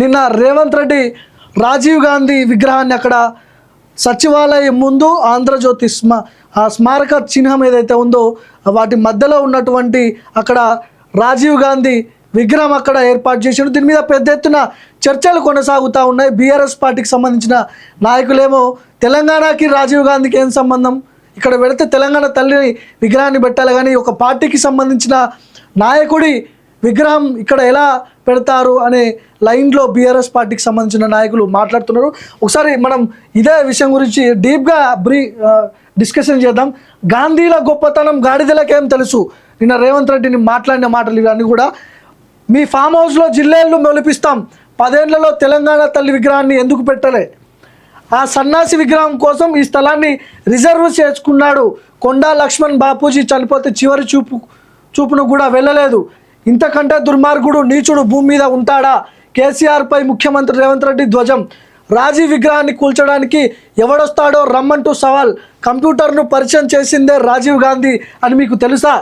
నిన్న రేవంత్ రెడ్డి రాజీవ్ గాంధీ విగ్రహాన్ని అక్కడ సచివాలయం ముందు ఆంధ్రజ్యోతి స్మారక చిహ్నం ఏదైతే ఉందో వాటి మధ్యలో ఉన్నటువంటి అక్కడ రాజీవ్ గాంధీ విగ్రహం అక్కడ ఏర్పాటు చేశారు. దీని మీద పెద్ద ఎత్తున చర్చలు కొనసాగుతూ ఉన్నాయి. బీఆర్ఎస్ పార్టీకి సంబంధించిన నాయకులేమో తెలంగాణకి రాజీవ్ గాంధీకి ఏం సంబంధం, ఇక్కడ పెడితే తెలంగాణ తల్లిని విగ్రహాన్ని పెట్టాలి కానీ ఒక పార్టీకి సంబంధించిన నాయకుడి విగ్రహం ఇక్కడ ఎలా పెడతారు అనే లైన్లో బీఆర్ఎస్ పార్టీకి సంబంధించిన నాయకులు మాట్లాడుతున్నారు. ఒకసారి మనం ఇదే విషయం గురించి డీప్గా డిస్కషన్ చేద్దాం. గాంధీల గొప్పతనం గాడిదలకేం తెలుసు, నిన్న రేవంత్ రెడ్డిని మాట్లాడిన మాటలు ఇవన్నీ కూడా. మీ ఫామ్ హౌస్లో జిల్లేళ్ళు మొలిపిస్తాం, 10 ఏళ్లలో తెలంగాణ తల్లి విగ్రహాన్ని ఎందుకు పెట్టలే, ఆ సన్నాసి విగ్రహం కోసం ఈ స్థలాన్ని రిజర్వ్ చేసుకున్నాడు. కొండా లక్ష్మణ్ బాపూజీ చనిపోతే చివరి చూపును కూడా వెళ్ళలేదు. ఇంతకంటే దుర్మార్గుడు నీచుడు భూమి మీద ఉంటాడా? కేసీఆర్పై ముఖ్యమంత్రి రేవంత్ రెడ్డి ధ్వజం. రాజీవ్ విగ్రహాన్ని కూల్చడానికి ఎవడొస్తాడో రమ్మంటూ సవాల్. కంప్యూటర్ను పరిచయం చేసిందే రాజీవ్ గాంధీ అని మీకు తెలుసా?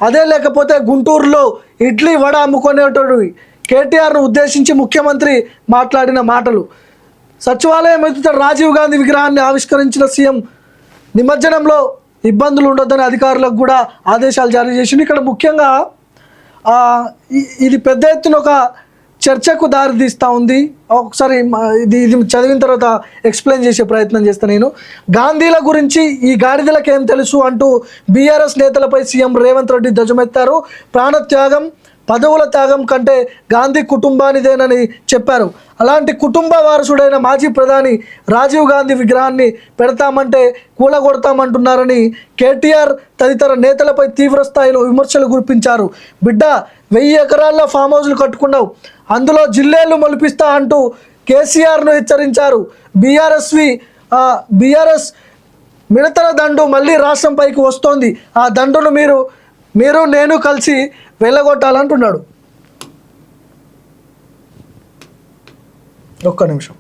అదే లేకపోతే గుంటూరులో ఇడ్లీ వడ అమ్ముకునేటోడు కేటీఆర్ను ఉద్దేశించి ముఖ్యమంత్రి మాట్లాడిన మాటలు. సచివాలయం ఎదుట రాజీవ్ గాంధీ విగ్రహాన్ని ఆవిష్కరించిన సీఎం నిమజ్జనంలో ఇబ్బందులు ఉండొద్దని అధికారులకు కూడా ఆదేశాలు జారీ చేసింది. ఇక్కడ ముఖ్యంగా ఇది పెద్ద ఎత్తున ఒక చర్చకు దారితీస్తూ ఉంది. ఒకసారి ఇది చదివిన తర్వాత ఎక్స్ప్లెయిన్ చేసే ప్రయత్నం చేస్తాను నేను. గాంధీల గురించి ఈ గాడిదలకు ఏం తెలుసు అంటూ బీఆర్ఎస్ నేతలపై సీఎం రేవంత్ రెడ్డి ధ్వజమెత్తారు. ప్రాణత్యాగం పదవుల త్యాగం కంటే గాంధీ కుటుంబానిదేనని చెప్పారు. అలాంటి కుటుంబ వారసుడైన మాజీ ప్రధాని రాజీవ్ గాంధీ విగ్రహాన్ని పెడతామంటే కూలగొడతామంటున్నారని కేటీఆర్ తదితర నేతలపై తీవ్ర స్థాయిలో విమర్శలు గురిపించారు. బిడ్డ 1000 ఎకరాల్లో ఫామ్ హౌస్లు కట్టుకున్నావు, అందులో జిల్లేళ్ళు మొలిపిస్తా అంటూ కేసీఆర్ను హెచ్చరించారు. బీఆర్ఎస్ మిడతల దండు మళ్ళీ రాష్ట్రంపైకి వస్తోంది, ఆ దండును మీరు నేను కలిసి వెళ్ళగొట్టాలంటున్నాడు. ఒక్క నిమిషం.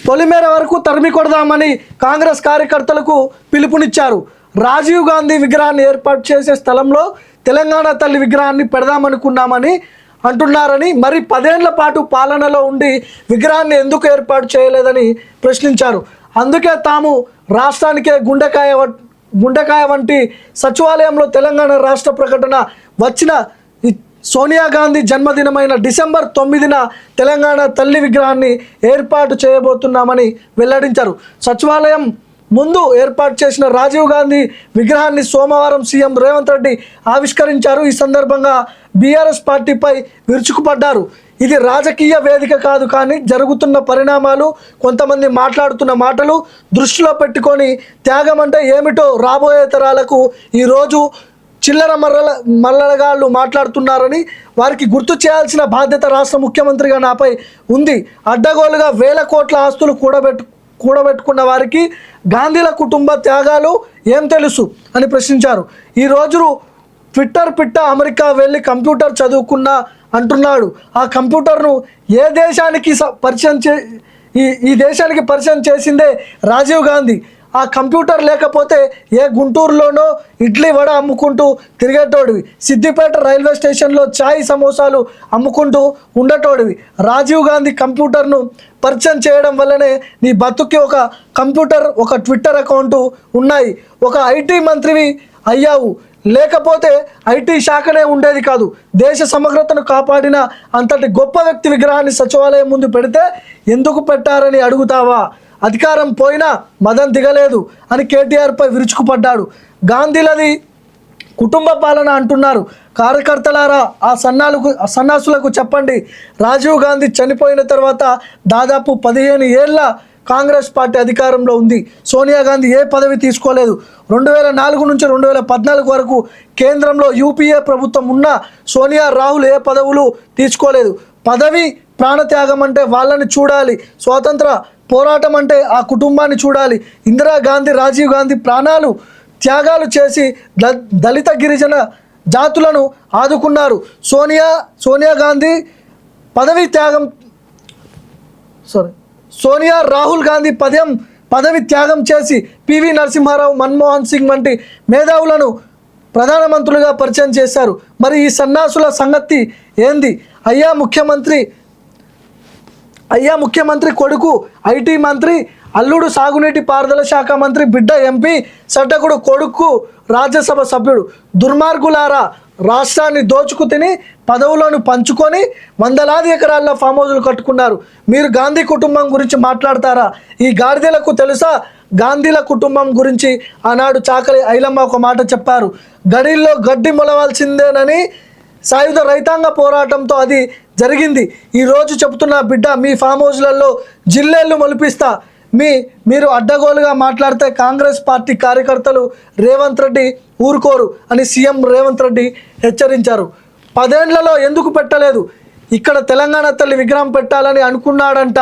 పొలిమేర వరకు తరిమి కొడదామని కాంగ్రెస్ కార్యకర్తలకు పిలుపునిచ్చారు. రాజీవ్ గాంధీ విగ్రహాన్ని ఏర్పాటు చేసే స్థలంలో తెలంగాణ తల్లి విగ్రహాన్ని పెడదామనుకున్నామని అంటున్నారని, మరి 10 ఏళ్ల పాటు పాలనలో ఉండి విగ్రహాన్ని ఎందుకు ఏర్పాటు చేయలేదని ప్రశ్నించారు. అందుకే తాము రాష్ట్రానికే గుండెకాయ వంటి సచివాలయంలో తెలంగాణ రాష్ట్ర ప్రకటన వచ్చిన సోనియా గాంధీ జన్మదినమైన డిసెంబర్ 9న తెలంగాణ తల్లి విగ్రహాన్ని ఏర్పాటు చేయబోతున్నామని వెల్లడించారు. సచివాలయం ముందు ఏర్పాటు చేసిన రాజీవ్ గాంధీ విగ్రహాన్ని సోమవారం సీఎం రేవంత్ రెడ్డి ఆవిష్కరించారు. ఈ సందర్భంగా బీఆర్ఎస్ పార్టీపై విరుచుకుపడ్డారు. ఇది రాజకీయ వేదిక కాదు, కానీ జరుగుతున్న పరిణామాలు, కొంతమంది మాట్లాడుతున్న మాటలు దృష్టిలో పెట్టుకొని త్యాగం అంటే ఏమిటో రాబోయే తరాలకు ఈరోజు చిల్లర మల్లగాళ్ళు మాట్లాడుతున్నారని వారికి గుర్తు చేయాల్సిన బాధ్యత రాష్ట్ర ముఖ్యమంత్రిగా నాపై ఉంది. అడ్డగోలుగా 1000 కోట్ల ఆస్తులు కూడబెట్టుకున్న వారికి గాంధీల కుటుంబ త్యాగాలు ఏం తెలుసు అని ప్రశ్నించారు. ఈ రోజు ట్విట్టర్ పిట్ట అమెరికా వెళ్ళి కంప్యూటర్ చదువుకున్నా అంటున్నాడు. ఆ కంప్యూటర్ను ఏ దేశానికి ఈ దేశానికి పరిచయం చేసిందే రాజీవ్ గాంధీ. ఆ కంప్యూటర్ లేకపోతే ఏ గుంటూరులోనో ఇడ్లీ వడ అమ్ముకుంటూ తిరిగేటోడివి, సిద్దిపేట రైల్వే స్టేషన్లో ఛాయ్ సమోసాలు అమ్ముకుంటూ ఉండేటోడివి. రాజీవ్ గాంధీ కంప్యూటర్ను పరిచయం చేయడం వల్లనే నీ బతుక్కి ఒక కంప్యూటర్, ఒక ట్విట్టర్ అకౌంటు ఉన్నాయి, ఒక ఐటీ మంత్రివి అయ్యావు. లేకపోతే ఐటీ శాఖనే ఉండేది కాదు. దేశ సమగ్రతను కాపాడిన అంతటి గొప్ప వ్యక్తి విగ్రహాన్ని సచివాలయం ముందు పెడితే ఎందుకు పెట్టారని అడుగుతావా? అధికారం పోయినా మదం దిగలేదు అని కేటీఆర్పై విరుచుకుపడ్డాడు. గాంధీలది కుటుంబ పాలన అంటున్నారు. కార్యకర్తలారా ఆ సన్నాసులకు చెప్పండి, రాజీవ్ గాంధీ చనిపోయిన తర్వాత దాదాపు 15 ఏళ్ల కాంగ్రెస్ పార్టీ అధికారంలో ఉంది. సోనియా గాంధీ ఏ పదవి తీసుకోలేదు. 2004 నుంచి 2014 వరకు కేంద్రంలో యూపీఏ ప్రభుత్వం ఉన్న సోనియా, రాహుల్ ఏ పదవులు తీసుకోలేదు. పదవి ప్రాణత్యాగం అంటే వాళ్ళని చూడాలి, స్వాతంత్ర పోరాటం అంటే ఆ కుటుంబాన్ని చూడాలి. ఇందిరాగాంధీ, రాజీవ్ గాంధీ ప్రాణాలు త్యాగాలు చేసి దళిత గిరిజన జాతులను ఆదుకున్నారు. సోనియా గాంధీ సోనియా రాహుల్ గాంధీ పదవి త్యాగం చేసి పివి నరసింహారావు, మన్మోహన్ సింగ్ వంటి మేధావులను ప్రధానమంత్రులుగా పరిచయం చేశారు. మరి ఈ సన్నాసుల సంగతి ఏంది? అయ్యా ముఖ్యమంత్రి కొడుకు ఐటీ మంత్రి, అల్లుడు సాగునీటి పారుదల శాఖ మంత్రి, బిడ్డ ఎంపీ, సటకుడు కొడుకు రాజ్యసభ సభ్యుడు. దుర్మార్గులారా, రాష్ట్రాన్ని దోచుకు తిని పదవులను పంచుకొని వందలాది ఎకరాల్లో ఫామ్ హౌజులు కట్టుకున్నారు. మీరు గాంధీ కుటుంబం గురించి మాట్లాడతారా? ఈ గాడిదలకు తెలుసా గాంధీల కుటుంబం గురించి? ఆనాడు చాకలి ఐలమ్మ ఒక మాట చెప్పారు, గడిల్లో గడ్డి మొలవాల్సిందేనని. సాయుధ రైతాంగ పోరాటంతో అది జరిగింది. ఈరోజు చెబుతున్న బిడ్డ, మీ ఫామ్ హౌస్లలో జిల్లేళ్ళు మొలిపిస్తా. మీరు అడ్డగోలుగా మాట్లాడితే కాంగ్రెస్ పార్టీ కార్యకర్తలు రేవంత్ రెడ్డి ఊరుకోరు అని సీఎం రేవంత్ రెడ్డి హెచ్చరించారు. 10 ఏళ్లలో ఎందుకు పెట్టలేదు? ఇక్కడ తెలంగాణ తల్లి విగ్రహం పెట్టాలని అనుకున్నాడంట.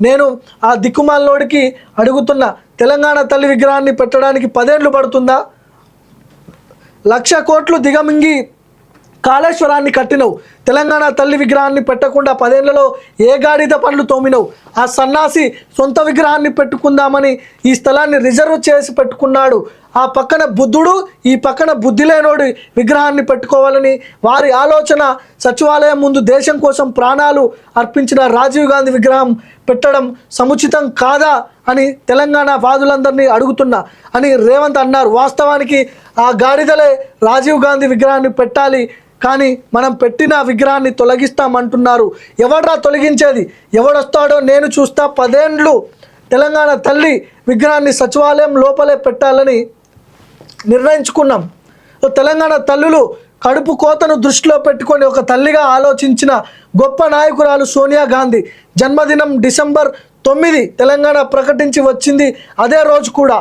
నేను ఆ దిక్కుమాలనోడికి అడుగుతున్నా, తెలంగాణ తల్లి విగ్రహాన్ని పెట్టడానికి 10 ఏళ్ళు పడుతుందా? 1,00,000 కోట్లు దిగమింగి కాళేశ్వరాన్ని కట్టినవు. తెలంగాణ తల్లి విగ్రహాన్ని పెట్టకుండా 10 ఏళ్లలో ఏ గాడిద పనులు తోమినవు? ఆ సన్నాసి సొంత విగ్రహాన్ని పెట్టుకుందామని ఈ స్థలాన్ని రిజర్వ్ చేసి పెట్టుకున్నాడు. ఆ పక్కన బుద్ధుడు, ఈ పక్కన బుద్ధి లేనోడి విగ్రహాన్ని పెట్టుకోవాలని వారి ఆలోచన. సచివాలయం ముందు దేశం కోసం ప్రాణాలు అర్పించిన రాజీవ్ గాంధీ విగ్రహం పెట్టడం సముచితం కాదా అని తెలంగాణ వాదులందరినీ అడుగుతున్నా అని రేవంత్ అన్నారు. వాస్తవానికి ఆ గాడిదలే రాజీవ్ గాంధీ విగ్రహాన్ని పెట్టాలి, కానీ మనం పెట్టిన విగ్రహాన్ని తొలగిస్తామంటున్నారు. ఎవడ్రా తొలగించేది? ఎవడొస్తాడో నేను చూస్తా. 10 ఏళ్ళు తెలంగాణ తల్లి విగ్రహాన్ని సచివాలయం లోపలే పెట్టాలని నిర్ణయించుకున్నాం. తెలంగాణ తల్లులు కడుపు కోతను దృష్టిలో పెట్టుకొని ఒక తల్లిగా ఆలోచించిన గొప్ప నాయకురాలు సోనియా గాంధీ జన్మదినం డిసెంబర్ 9 తెలంగాణ ప్రకటించి వచ్చింది. అదే రోజు కూడా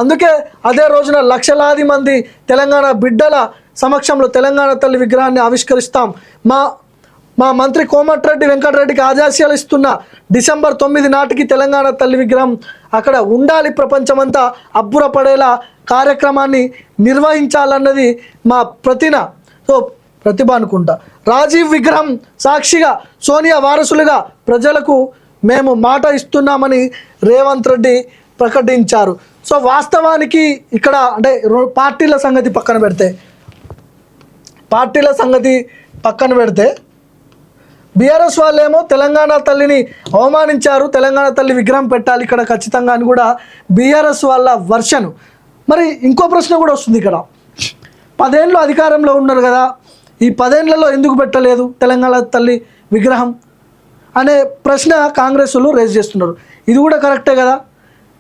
అందుకే అదే రోజున లక్షలాది మంది తెలంగాణ బిడ్డల సమక్షంలో తెలంగాణ తల్లి విగ్రహాన్ని ఆవిష్కరిస్తాం. మా మంత్రి కోమటిరెడ్డి వెంకటరెడ్డికి ఆదేశాలు ఇస్తున్న డిసెంబర్ 9 నాటికి తెలంగాణ తల్లి విగ్రహం అక్కడ ఉండాలి. ప్రపంచమంతా అబ్బురపడేలా కార్యక్రమాన్ని నిర్వహించాలన్నది మా ప్రతిభ అనుకుంటా. రాజీవ్ విగ్రహం సాక్షిగా సోనియా వారసులుగా ప్రజలకు మేము మాట ఇస్తున్నామని రేవంత్ రెడ్డి ప్రకటించారు. సో వాస్తవానికి ఇక్కడ అంటే పార్టీల సంగతి పక్కన పెడితే బీఆర్ఎస్ వాళ్ళేమో తెలంగాణ తల్లిని అవమానించారు, తెలంగాణ తల్లి విగ్రహం పెట్టాలి ఇక్కడ ఖచ్చితంగా అని కూడా బీఆర్ఎస్ వాళ్ళ వర్షన్. మరి ఇంకో ప్రశ్న కూడా వస్తుంది ఇక్కడ, 10 ఏళ్ళు అధికారంలో ఉన్నారు కదా, ఈ 10 ఏళ్లలో ఎందుకు పెట్టలేదు తెలంగాణ తల్లి విగ్రహం అనే ప్రశ్న కాంగ్రెస్లు రేజ్ చేస్తున్నారు. ఇది కూడా కరెక్టే కదా.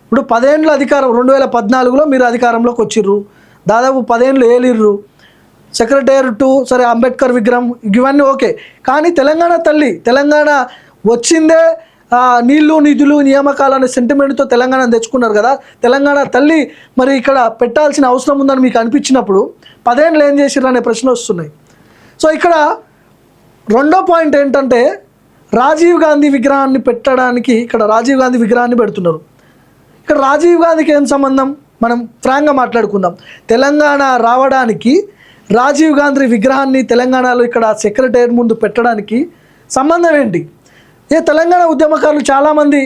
ఇప్పుడు 10 ఏళ్ళ అధికారం 2014లో మీరు అధికారంలోకి వచ్చిర్రు, దాదాపు 10 ఏళ్ళు ఏలిర్రు. సెక్రటేరియట్ సరే, అంబేద్కర్ విగ్రహం ఇవన్నీ ఓకే, కానీ తెలంగాణ తల్లి తెలంగాణ వచ్చిందే నీళ్లు నిధులు నియామకాలు అనే సెంటిమెంట్తో తెలంగాణ తెచ్చుకున్నారు కదా. తెలంగాణ తల్లి మరి ఇక్కడ పెట్టాల్సిన అవసరం ఉందని మీకు అనిపించినప్పుడు 10 ఏళ్ళు ఏం చేసిర్రు అనే ప్రశ్న వస్తున్నాయి. సో ఇక్కడ రెండో పాయింట్ ఏంటంటే, రాజీవ్ గాంధీ విగ్రహాన్ని పెట్టడానికి ఇక్కడ రాజీవ్ గాంధీ విగ్రహాన్ని పెడుతున్నారు. ఇక్కడ రాజీవ్ గాంధీకి ఏం సంబంధం? మనం ఫ్రాంక్గా మాట్లాడుకుందాం. తెలంగాణ రావడానికి రాజీవ్ గాంధీ విగ్రహాన్ని తెలంగాణలో ఇక్కడ సెక్రటేరియట్ ముందు పెట్టడానికి సంబంధం ఏంటి? తెలంగాణ ఉద్యమకారులు చాలామంది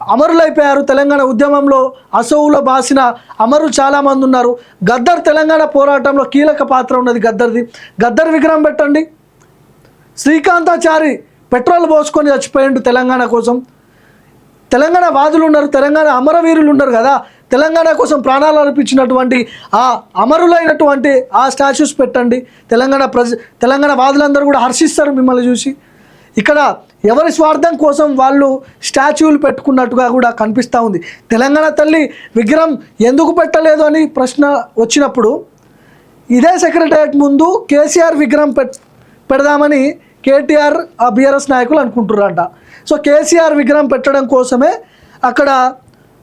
అమరులైపోయారు. తెలంగాణ ఉద్యమంలో అసౌలో బాసిన అమరులు చాలామంది ఉన్నారు. గద్దర్ తెలంగాణ పోరాటంలో కీలక పాత్ర ఉన్నది గద్దర్ది. గద్దర్ విగ్రహం పెట్టండి. శ్రీకాంతాచారి పెట్రోల్ పోసుకొని చచ్చిపోయిండు తెలంగాణ కోసం. తెలంగాణ వాదులు ఉన్నారు, తెలంగాణ అమరవీరులు ఉన్నారు కదా, తెలంగాణ కోసం ప్రాణాలు అర్పించినటువంటి ఆ అమరులైనటువంటి ఆ స్టాచ్యూస్ పెట్టండి. తెలంగాణ వాదులందరూ కూడా హర్షిస్తారు మిమ్మల్ని చూసి. ఇక్కడ ఎవరి స్వార్థం కోసం వాళ్ళు స్టాచ్యూలు పెట్టుకున్నట్టుగా కూడా కనిపిస్తూ ఉంది. తెలంగాణ తల్లి విగ్రహం ఎందుకు పెట్టలేదు అని ప్రశ్న వచ్చినప్పుడు ఇదే సెక్రటేరియట్ ముందు కేసీఆర్ విగ్రహం పెడదామని కేటీఆర్ ఆ బీఆర్ఎస్ నాయకులు అనుకుంటున్నారంట. సో కేసీఆర్ విగ్రహం పెట్టడం కోసమే అక్కడ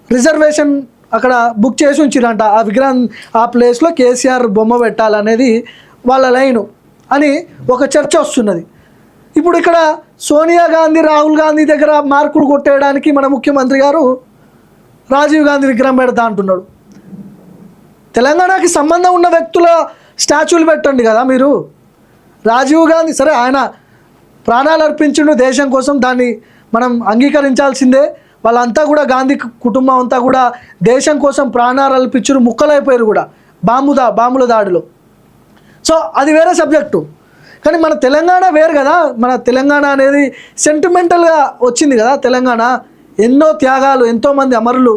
రిజర్వేషన్ అక్కడ బుక్ చేసి ఉంచిరంట. ఆ విగ్రహం ఆ ప్లేస్లో కేసీఆర్ బొమ్మ పెట్టాలనేది వాళ్ళ లైను అని ఒక చర్చ వస్తున్నది. ఇప్పుడు ఇక్కడ సోనియా గాంధీ రాహుల్ గాంధీ దగ్గర మార్కులు కొట్టేయడానికి మన ముఖ్యమంత్రి గారు రాజీవ్ గాంధీ విగ్రహం పెడతా అంటున్నాడు. తెలంగాణకి సంబంధం ఉన్న వ్యక్తుల స్టాచ్యూలు పెట్టండి కదా మీరు. రాజీవ్ గాంధీ సరే, ఆయన ప్రాణాలు అర్పించిండు దేశం కోసం, దాన్ని మనం అంగీకరించాల్సిందే. వాళ్ళంతా కూడా గాంధీ కుటుంబం అంతా కూడా దేశం కోసం ప్రాణాలు అర్పించారు, ముక్కలైపోయారు కూడా బాంబుల దాడిలో. సో అది వేరే సబ్జెక్టు. కానీ మన తెలంగాణ వేరు కదా. మన తెలంగాణ అనేది సెంటిమెంటల్గా వచ్చింది కదా. తెలంగాణ ఎన్నో త్యాగాలు, ఎంతోమంది అమరులు.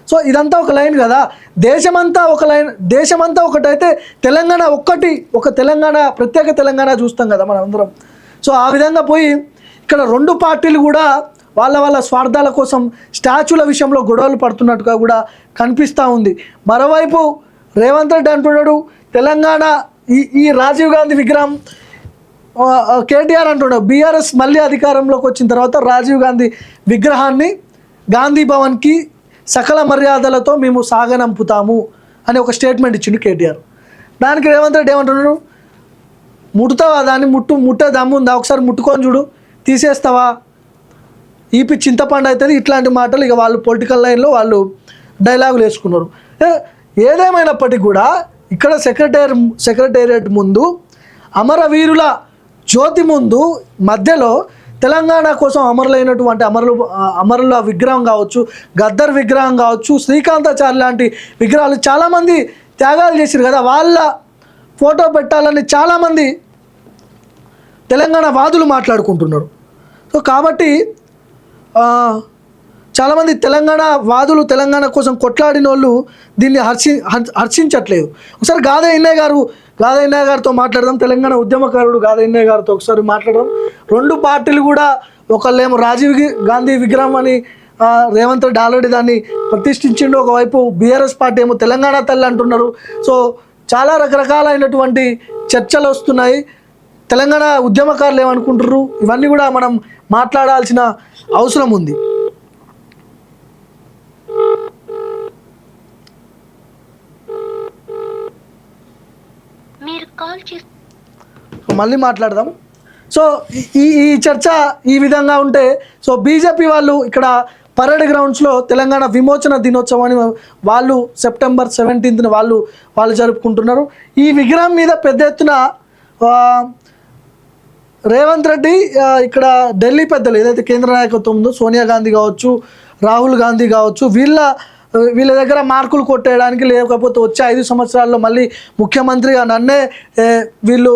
సో ఇదంతా ఒక లైన్ కదా. దేశమంతా ఒక లైన్, దేశమంతా ఒకటైతే తెలంగాణ ఒక్కటి, ఒక తెలంగాణ, ప్రత్యేక తెలంగాణ చూస్తాం కదా మనం అందరం. సో ఆ విధంగా పోయి ఇక్కడ రెండు పార్టీలు కూడా వాళ్ళ స్వార్థాల కోసం స్టాచ్యూల విషయంలో గొడవలు పడుతున్నట్టుగా కూడా కనిపిస్తూ ఉంది. మరోవైపు రేవంత్ రెడ్డి అంటున్నాడు తెలంగాణ ఈ రాజీవ్ గాంధీ విగ్రహం, కేటీఆర్ అంటున్నాడు బీఆర్ఎస్ మళ్ళీ అధికారంలోకి వచ్చిన తర్వాత రాజీవ్ గాంధీ విగ్రహాన్ని గాంధీ భవన్కి సకల మర్యాదలతో మేము సాగనంపుతాము అని ఒక స్టేట్మెంట్ ఇచ్చిండు కేటీఆర్. దానికి రేవంత్ రెడ్డి ఏమంటున్నాడు, ముట్టుతావా దాన్ని, ముట్టే దమ్ముందా, ఒకసారి ముట్టుకొని చూడు, తీసేస్తావా, ఈపి చింతపండు అవుతుంది, ఇట్లాంటి మాటలు ఇక వాళ్ళు పొలిటికల్ లైన్లో వాళ్ళు డైలాగులు వేసుకున్నారు. ఏదేమైనప్పటికీ కూడా ఇక్కడ సెక్రటేరియట్ ముందు అమరవీరుల జ్యోతి ముందు మధ్యలో తెలంగాణ కోసం అమరులైనటువంటి అమరుల విగ్రహం కావచ్చు, గద్దర్ విగ్రహం కావచ్చు, శ్రీకాంతాచారి లాంటి విగ్రహాలు చాలామంది త్యాగాలు చేశారు కదా, వాళ్ళ ఫోటో పెట్టాలని చాలామంది తెలంగాణ వాదులు మాట్లాడుకుంటున్నారు. సో కాబట్టి చాలామంది తెలంగాణ వాదులు, తెలంగాణ కోసం కొట్లాడిన వాళ్ళు దీన్ని హర్షించట్లేదు. ఒకసారి గాదయ్య గారితో మాట్లాడదాం. తెలంగాణ ఉద్యమకారుడు గాదయ్య గారితో ఒకసారి మాట్లాడదాం. రెండు పార్టీలు కూడా, ఒకళ్ళేమో రాజీవ్ గాంధీ విగ్రహం అని రేవంత్ రెడ్డి ఆల్రెడీ దాన్ని ప్రతిష్ఠించిండు, ఒకవైపు బీఆర్ఎస్ పార్టీ ఏమో తెలంగాణ తల్లి అంటున్నారు. సో చాలా రకరకాలైనటువంటి చర్చలు వస్తున్నాయి. తెలంగాణ ఉద్యమకారులు ఏమనుకుంటున్నారు, ఇవన్నీ కూడా మనం మాట్లాడాల్సిన అవసరం ఉంది. మళ్ళీ మాట్లాడదాం. సో ఈ చర్చ ఈ విధంగా ఉంటే, సో బీజేపీ వాళ్ళు ఇక్కడ పరేడ్ గ్రౌండ్స్లో తెలంగాణ విమోచన దినోత్సవాన్ని వాళ్ళు సెప్టెంబర్ 17న వాళ్ళు జరుపుకుంటున్నారు. ఈ విగ్రహం మీద పెద్ద ఎత్తున రేవంత్ రెడ్డి ఇక్కడ ఢిల్లీ పెద్దలు ఏదైతే కేంద్ర నాయకత్వం ఉందో, సోనియా గాంధీ కావచ్చు, రాహుల్ గాంధీ కావచ్చు, వీళ్ళ దగ్గర మార్కులు కొట్టేయడానికి, లేకపోతే వచ్చే 5 సంవత్సరాల్లో మళ్ళీ ముఖ్యమంత్రిగా నన్నే వీళ్ళు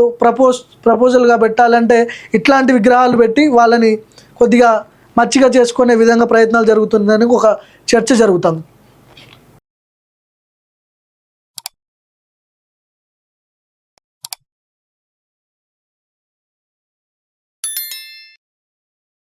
ప్రపోజల్గా పెట్టాలంటే ఇట్లాంటి విగ్రహాలు పెట్టి వాళ్ళని కొద్దిగా మచ్చిగా చేసుకునే విధంగా ప్రయత్నాలు జరుగుతుందని ఒక చర్చ జరుగుతుంది.